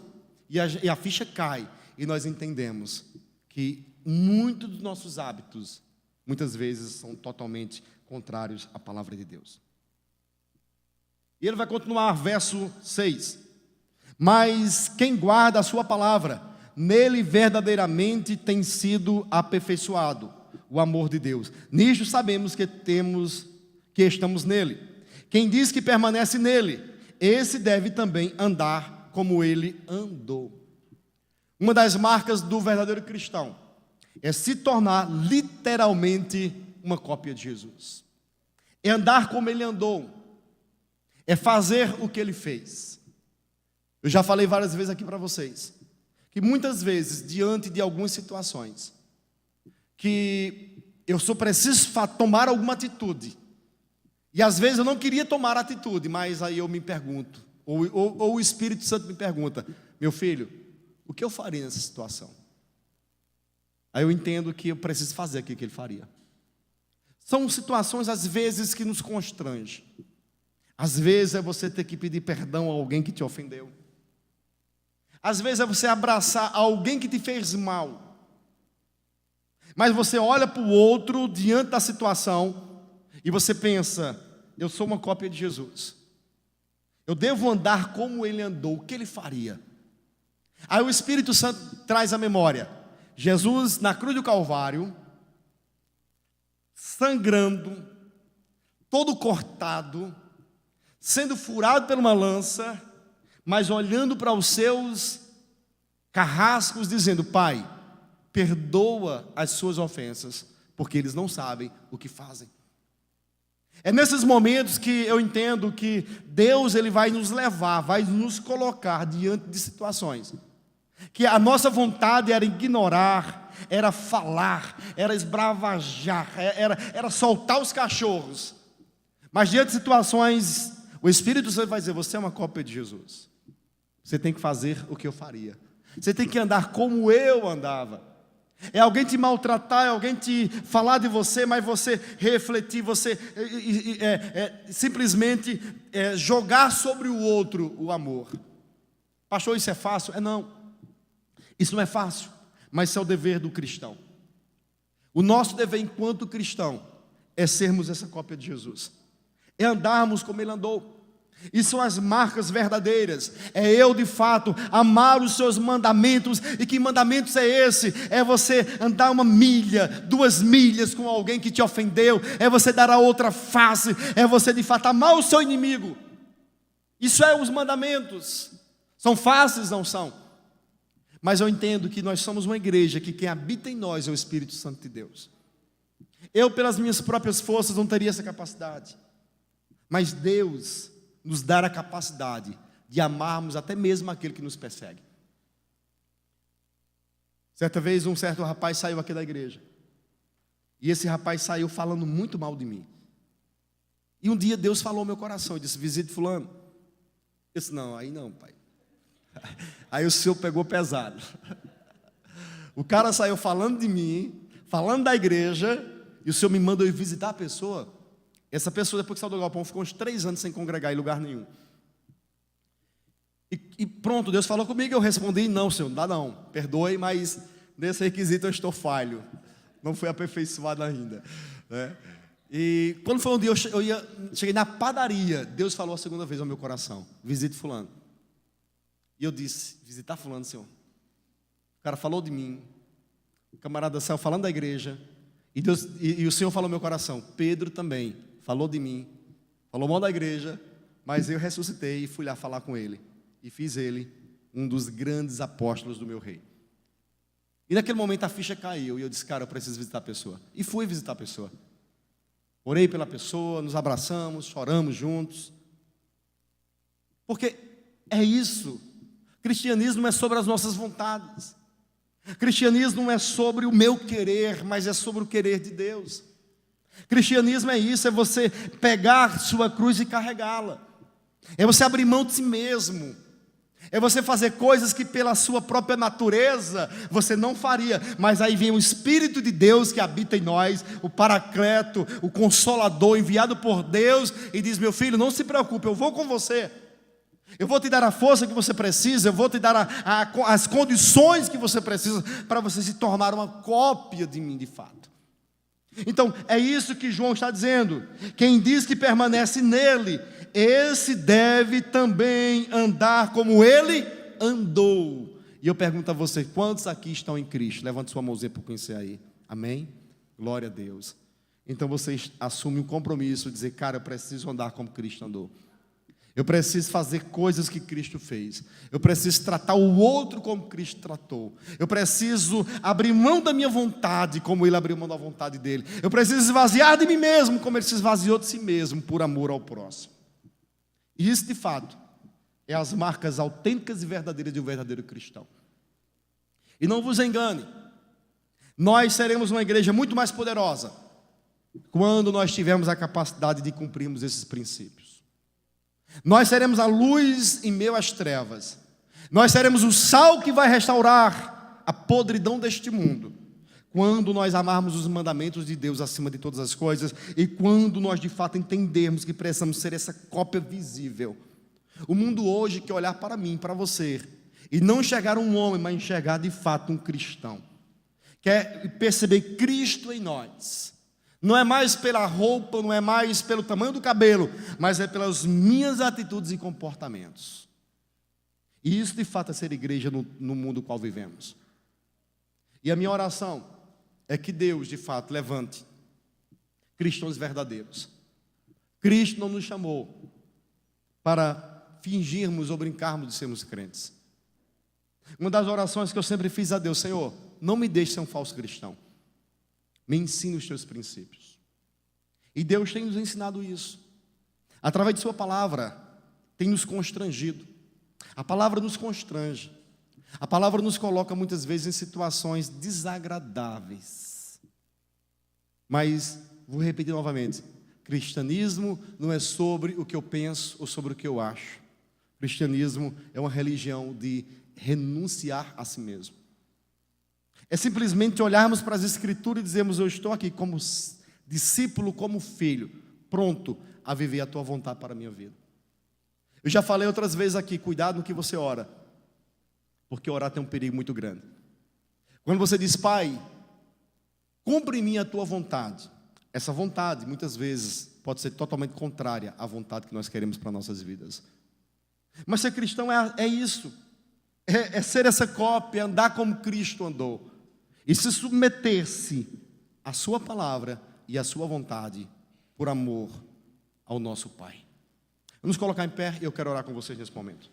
E a ficha cai, e nós entendemos que muitos dos nossos hábitos, muitas vezes, são totalmente contrários à palavra de Deus. E ele vai continuar, verso 6. Mas quem guarda a sua palavra, nele verdadeiramente tem sido aperfeiçoado o amor de Deus. Nisto sabemos que estamos nele. Quem diz que permanece nele, esse deve também andar como ele andou. Uma das marcas do verdadeiro cristão é se tornar literalmente uma cópia de Jesus. É andar como ele andou. É fazer o que ele fez. Eu já falei várias vezes aqui para vocês que muitas vezes, diante de algumas situações, que eu só preciso tomar alguma atitude, e às vezes eu não queria tomar atitude, mas aí eu me pergunto, ou o Espírito Santo me pergunta, meu filho, o que eu faria nessa situação? Aí eu entendo que eu preciso fazer aquilo que ele faria. São situações às vezes que nos constrangem. Às vezes é você ter que pedir perdão a alguém que te ofendeu. Às vezes é você abraçar alguém que te fez mal. Mas você olha para o outro diante da situação e você pensa, eu sou uma cópia de Jesus. Eu devo andar como ele andou, o que ele faria? Aí o Espírito Santo traz à memória, Jesus na cruz do Calvário, sangrando, todo cortado, sendo furado por uma lança, mas olhando para os seus carrascos, dizendo, Pai, perdoa as suas ofensas, porque eles não sabem o que fazem. É nesses momentos que eu entendo que Deus ele vai nos levar, vai nos colocar diante de situações que a nossa vontade era ignorar, era falar, era esbravajar, era soltar os cachorros. Mas diante de situações, o Espírito Santo vai dizer, você é uma cópia de Jesus. Você tem que fazer o que eu faria. Você tem que andar como eu andava. É alguém te maltratar, é alguém te falar de você, mas você refletir, você simplesmente jogar sobre o outro o amor. Pastor, isso é fácil? Não. Isso não é fácil, mas isso é o dever do cristão. O nosso dever enquanto cristão é sermos essa cópia de Jesus. É andarmos como ele andou. E são as marcas verdadeiras. É eu de fato amar os seus mandamentos. E que mandamentos é esse? É você andar 1 milha, 2 milhas com alguém que te ofendeu. É você dar a outra face. É você de fato amar o seu inimigo. Isso é os mandamentos. São fáceis? Não são. Mas eu entendo que nós somos uma igreja que quem habita em nós é o Espírito Santo de Deus. Eu pelas minhas próprias forças não teria essa capacidade. Mas Deus nos dar a capacidade de amarmos até mesmo aquele que nos persegue. Certa vez, um certo rapaz saiu aqui da igreja. E esse rapaz saiu falando muito mal de mim. E um dia Deus falou ao meu coração e disse: visite fulano. Eu disse: não, aí não, pai. Aí o senhor pegou pesado. O cara saiu falando de mim, falando da igreja, e o senhor me manda eu ir visitar a pessoa. Essa pessoa, depois que saiu do galpão, ficou uns 3 anos sem congregar em lugar nenhum. E pronto, Deus falou comigo, eu respondi: não, senhor, não dá não, perdoe, mas nesse requisito eu estou falho, não fui aperfeiçoado ainda, né? E quando foi um dia, cheguei na padaria, Deus falou a segunda vez ao meu coração: visite fulano. E eu disse: visitar fulano, senhor? O cara falou de mim, o camarada saiu falando da igreja, e o Senhor falou no meu coração: Pedro também falou de mim, falou mal da igreja, mas eu ressuscitei e fui lá falar com ele, e fiz ele um dos grandes apóstolos do meu rei. E naquele momento a ficha caiu, e eu disse: cara, eu preciso visitar a pessoa. E fui visitar a pessoa. Orei pela pessoa, nos abraçamos, choramos juntos. Porque é isso. Cristianismo não é sobre as nossas vontades. Cristianismo não é sobre o meu querer, mas é sobre o querer de Deus. Cristianismo é isso, é você pegar sua cruz e carregá-la. É você abrir mão de si mesmo. É você fazer coisas que pela sua própria natureza você não faria. Mas aí vem o Espírito de Deus que habita em nós, o Paracleto, o Consolador enviado por Deus, e diz: meu filho, não se preocupe, eu vou com você. Eu vou te dar a força que você precisa, eu vou te dar as condições que você precisa para você se tornar uma cópia de mim de fato. Então, é isso que João está dizendo. Quem diz que permanece nele, esse deve também andar como ele andou. E eu pergunto a você: quantos aqui estão em Cristo? Levante sua mãozinha para conhecer aí. Amém? Glória a Deus. Então você assume um compromisso de dizer: cara, eu preciso andar como Cristo andou. Eu preciso fazer coisas que Cristo fez. Eu preciso tratar o outro como Cristo tratou. Eu preciso abrir mão da minha vontade como Ele abriu mão da vontade dEle. Eu preciso esvaziar de mim mesmo como Ele se esvaziou de si mesmo, por amor ao próximo. E isso, de fato, é as marcas autênticas e verdadeiras de um verdadeiro cristão. E não vos engane, nós seremos uma igreja muito mais poderosa quando nós tivermos a capacidade de cumprirmos esses princípios. Nós seremos a luz em meio às trevas. Nós seremos o sal que vai restaurar a podridão deste mundo, quando nós amarmos os mandamentos de Deus acima de todas as coisas, e quando nós de fato entendermos que precisamos ser essa cópia visível. O mundo hoje quer olhar para mim, para você, e não enxergar um homem, mas enxergar de fato um cristão. Quer perceber Cristo em nós. Não é mais pela roupa, não é mais pelo tamanho do cabelo, mas é pelas minhas atitudes e comportamentos. E isso de fato é ser igreja no mundo no qual vivemos. E a minha oração é que Deus de fato levante cristãos verdadeiros. Cristo não nos chamou para fingirmos ou brincarmos de sermos crentes. Uma das orações que eu sempre fiz a Deus: Senhor, não me deixe ser um falso cristão. Me ensina os teus princípios. E Deus tem nos ensinado isso. Através de sua palavra, tem nos constrangido. A palavra nos constrange. A palavra nos coloca muitas vezes em situações desagradáveis. Mas, vou repetir novamente: cristianismo não é sobre o que eu penso ou sobre o que eu acho. Cristianismo é uma religião de renunciar a si mesmo. É simplesmente olharmos para as Escrituras e dizermos: eu estou aqui como discípulo, como filho, pronto a viver a tua vontade para a minha vida. Eu já falei outras vezes aqui: cuidado no que você ora, porque orar tem um perigo muito grande. Quando você diz: Pai, cumpre em mim a tua vontade, essa vontade muitas vezes pode ser totalmente contrária à vontade que nós queremos para nossas vidas. Mas ser cristão é isso, é ser essa cópia, andar como Cristo andou. E se submeter-se à sua palavra e à sua vontade, por amor ao nosso Pai. Vamos colocar em pé e eu quero orar com vocês nesse momento.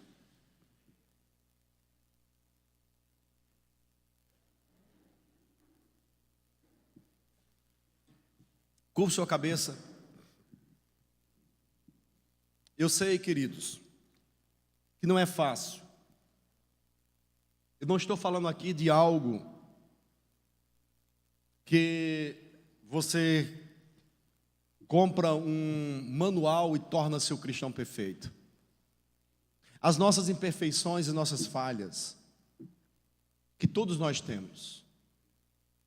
Curva sua cabeça. Eu sei, queridos, que não é fácil. Eu não estou falando aqui de algo que você compra um manual e torna-se o cristão perfeito. As nossas imperfeições e nossas falhas, que todos nós temos,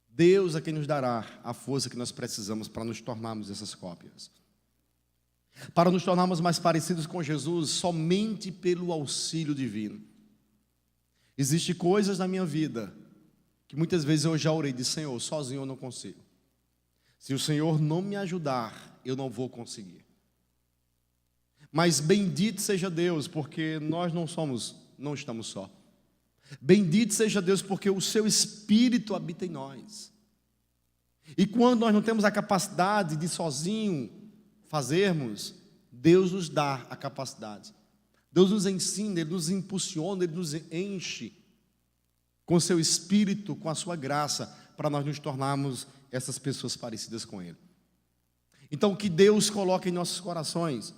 Deus é quem nos dará a força que nós precisamos para nos tornarmos essas cópias. Para nos tornarmos mais parecidos com Jesus somente pelo auxílio divino. Existem coisas na minha vida que muitas vezes eu já orei de Senhor, sozinho eu não consigo. Se o Senhor não me ajudar, eu não vou conseguir. Mas bendito seja Deus, porque nós não estamos só. Bendito seja Deus, porque o seu Espírito habita em nós. E quando nós não temos a capacidade de sozinho fazermos, Deus nos dá a capacidade. Deus nos ensina, Ele nos impulsiona, Ele nos enche com o seu Espírito, com a sua graça, para nós nos tornarmos essas pessoas parecidas com Ele. Então, que Deus coloque em nossos corações,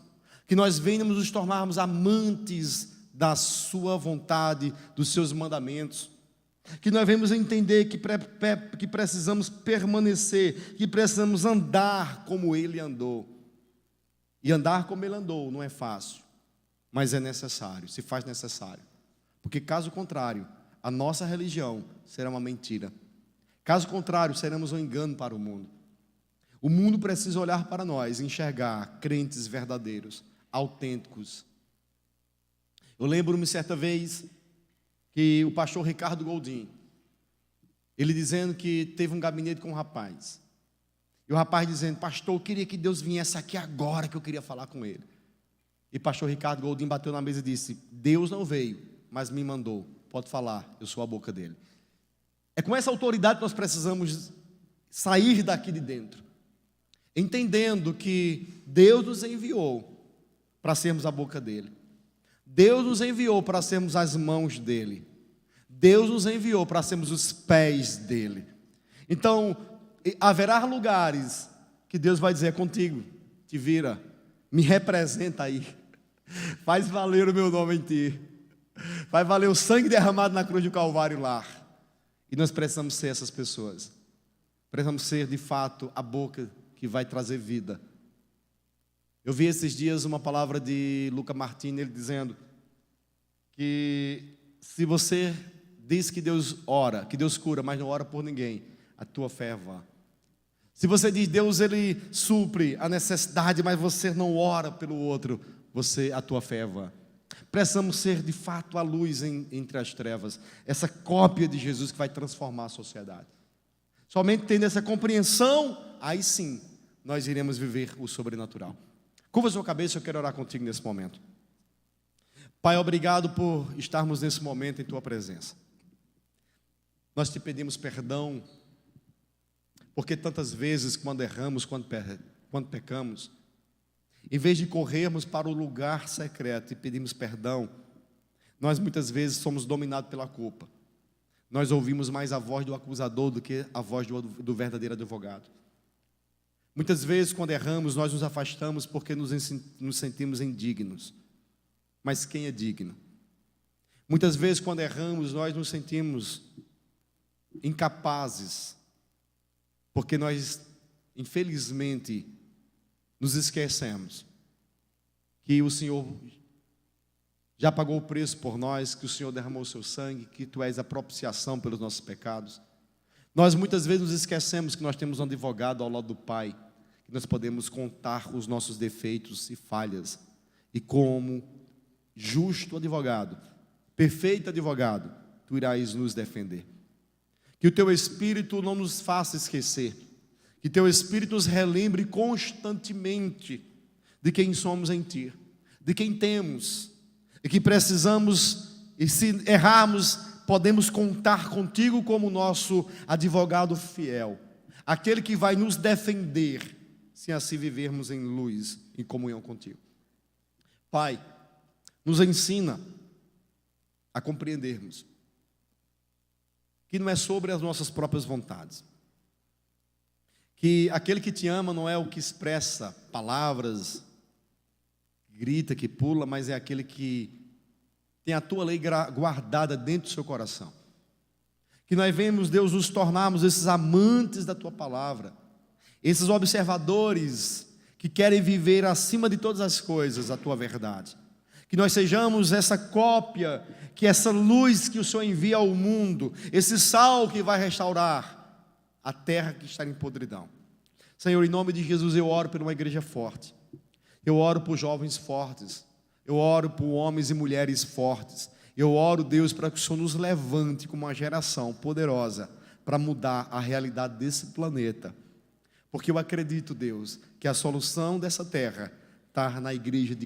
que nós venhamos nos tornarmos amantes da sua vontade, dos seus mandamentos, que nós venhamos entender que precisamos permanecer, que precisamos andar como Ele andou. E andar como Ele andou não é fácil, mas é necessário, se faz necessário. Porque caso contrário, a nossa religião será uma mentira. Caso contrário, seremos um engano para o mundo. O mundo precisa olhar para nós e enxergar crentes verdadeiros, autênticos. Eu lembro-me certa vez que o pastor Ricardo Goldin, ele dizendo que teve um gabinete com um rapaz. E o rapaz dizendo: pastor, eu queria que Deus viesse aqui agora, que eu queria falar com ele. E pastor Ricardo Goldin bateu na mesa e disse: Deus não veio, mas me mandou. Pode falar, eu sou a boca dele. É com essa autoridade que nós precisamos sair daqui de dentro, entendendo que Deus nos enviou para sermos a boca dele. Deus nos enviou para sermos as mãos dele. Deus nos enviou para sermos os pés dele. Então, haverá lugares que Deus vai dizer: é contigo, te vira, me representa aí, faz valer o meu nome em ti, vai valer o sangue derramado na cruz do Calvário lá. E nós precisamos ser essas pessoas, precisamos ser de fato a boca que vai trazer vida. Eu vi esses dias uma palavra de Luca Martini, ele dizendo que se você diz que Deus ora, que Deus cura, mas não ora por ninguém, a tua fé é vã. Se você diz Deus, Ele supre a necessidade, mas você não ora pelo outro, a tua fé é vã. Precisamos ser de fato a luz entre as trevas, essa cópia de Jesus que vai transformar a sociedade. Somente tendo essa compreensão, aí sim, nós iremos viver o sobrenatural. Curva sua cabeça, eu quero orar contigo nesse momento. Pai, obrigado por estarmos nesse momento em Tua presença. Nós te pedimos perdão, porque tantas vezes quando erramos, quando pecamos, em vez de corrermos para o lugar secreto e pedimos perdão, nós muitas vezes somos dominados pela culpa. Nós ouvimos mais a voz do acusador do que a voz do verdadeiro advogado. Muitas vezes quando erramos, nós nos afastamos porque nos sentimos indignos. Mas quem é digno? Muitas vezes quando erramos, nós nos sentimos incapazes, porque nós, infelizmente, nos esquecemos que o Senhor já pagou o preço por nós, que o Senhor derramou o seu sangue, que Tu és a propiciação pelos nossos pecados. Nós muitas vezes nos esquecemos que nós temos um advogado ao lado do Pai, que nós podemos contar os nossos defeitos e falhas, e como justo advogado, perfeito advogado, Tu irás nos defender. Que o Teu Espírito não nos faça esquecer, que Teu Espírito nos relembre constantemente de quem somos em Ti, de quem temos, e que precisamos, e se errarmos, podemos contar contigo como nosso advogado fiel, aquele que vai nos defender, se assim vivermos em luz, em comunhão contigo. Pai, nos ensina a compreendermos que não é sobre as nossas próprias vontades, que aquele que te ama não é o que expressa palavras grita, que pula, mas é aquele que tem a tua lei guardada dentro do seu coração. Que nós vemos, Deus, nos tornarmos esses amantes da tua palavra, esses observadores que querem viver acima de todas as coisas a tua verdade. Que nós sejamos essa cópia, que essa luz que o Senhor envia ao mundo, esse sal que vai restaurar a terra que está em podridão. Senhor, em nome de Jesus, eu oro por uma igreja forte. Eu oro por jovens fortes. Eu oro por homens e mulheres fortes. Eu oro, Deus, para que o Senhor nos levante como uma geração poderosa para mudar a realidade desse planeta. Porque eu acredito, Deus, que a solução dessa terra está na igreja de